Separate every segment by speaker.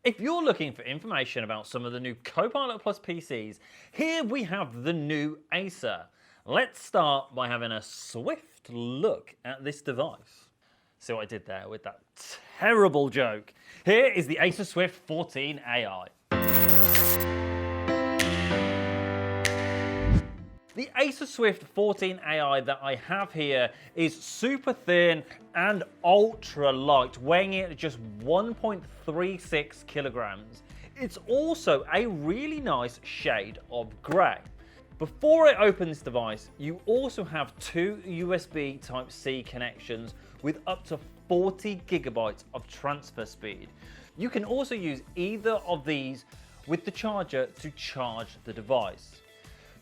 Speaker 1: If you're looking for information about some of the new Copilot+ PCs, here we have the new Acer. Let's start by having a swift look at this device. See what I did there with that terrible joke? Here is the Acer Swift 14 AI. The Acer Swift 14 AI that I have here is super thin and ultra light, weighing in at just 1.36 kilograms. It's also a really nice shade of grey. Before I open this device, you also have two USB Type-C connections with up to 40 gigabytes of transfer speed. You can also use either of these with the charger to charge the device.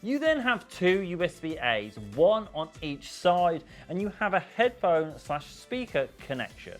Speaker 1: You then have two USB-As, one on each side, and you have a headphone/speaker connection.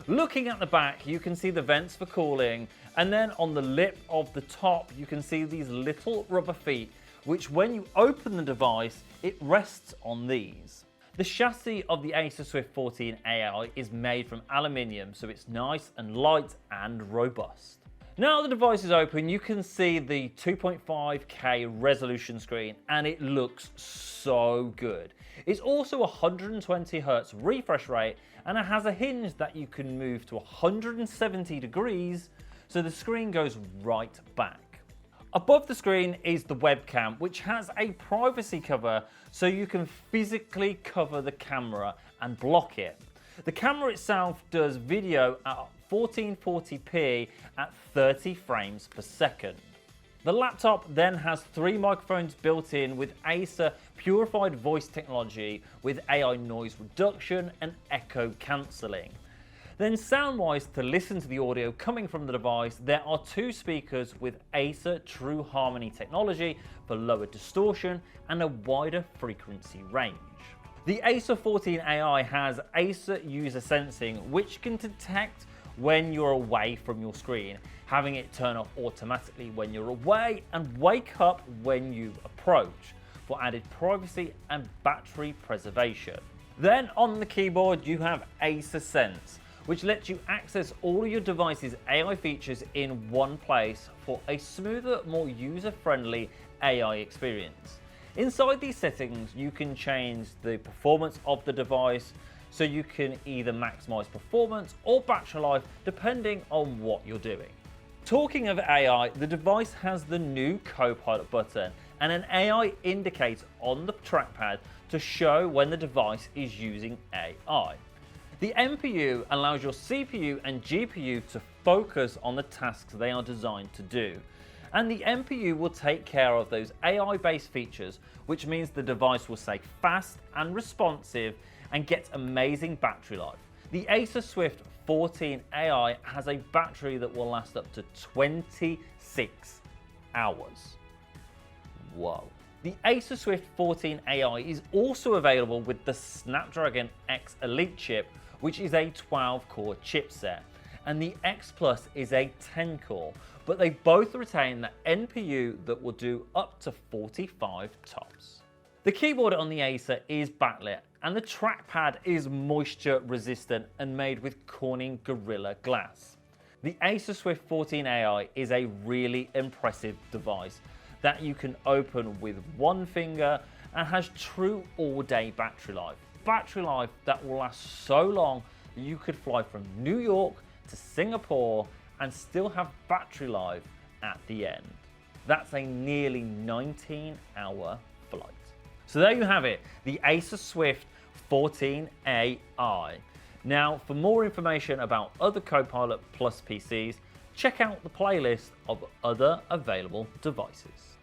Speaker 1: Looking at the back, you can see the vents for cooling, and then on the lip of the top, you can see these little rubber feet, which when you open the device, it rests on these. The chassis of the Acer Swift 14 AI is made from aluminium, so it's nice and light and robust. Now the device is open, you can see the 2.5K resolution screen and it looks so good. It's also 120 Hz refresh rate and it has a hinge that you can move to 170 degrees so the screen goes right back. Above the screen is the webcam, which has a privacy cover so you can physically cover the camera and block it. The camera itself does video at 1440p at 30 frames per second. The laptop then has three microphones built in with Acer purified voice technology with AI noise reduction and echo cancelling. Then sound-wise, to listen to the audio coming from the device, there are two speakers with Acer True Harmony technology for lower distortion and a wider frequency range. The Acer 14 AI has Acer user sensing, which can detect when you're away from your screen, having it turn off automatically when you're away and wake up when you approach for added privacy and battery preservation. Then on the keyboard you have Acer Sense, which lets you access all of your device's AI features in one place for a smoother, more user-friendly AI experience. Inside these settings, you can change the performance of the device, so you can either maximize performance or battery life depending on what you're doing. Talking of AI, the device has the new Copilot button and an AI indicator on the trackpad to show when the device is using AI. The NPU allows your CPU and GPU to focus on the tasks they are designed to do. And the NPU will take care of those AI-based features, which means the device will stay fast and responsive and gets amazing battery life. The Acer Swift 14 AI has a battery that will last up to 26 hours. Whoa. The Acer Swift 14 AI is also available with the Snapdragon X Elite chip, which is a 12-core chipset, and the X Plus is a 10-core, but they both retain the NPU that will do up to 45 tops. The keyboard on the Acer is backlit, and the trackpad is moisture resistant and made with Corning Gorilla Glass. The Acer Swift 14 AI is a really impressive device that you can open with one finger and has true all-day battery life. Battery life that will last so long that you could fly from New York to Singapore and still have battery life at the end. That's a nearly 19-hour flight. So there you have it, the Acer Swift 14 AI. Now, for more information about other Copilot+ PCs, check out the playlist of other available devices.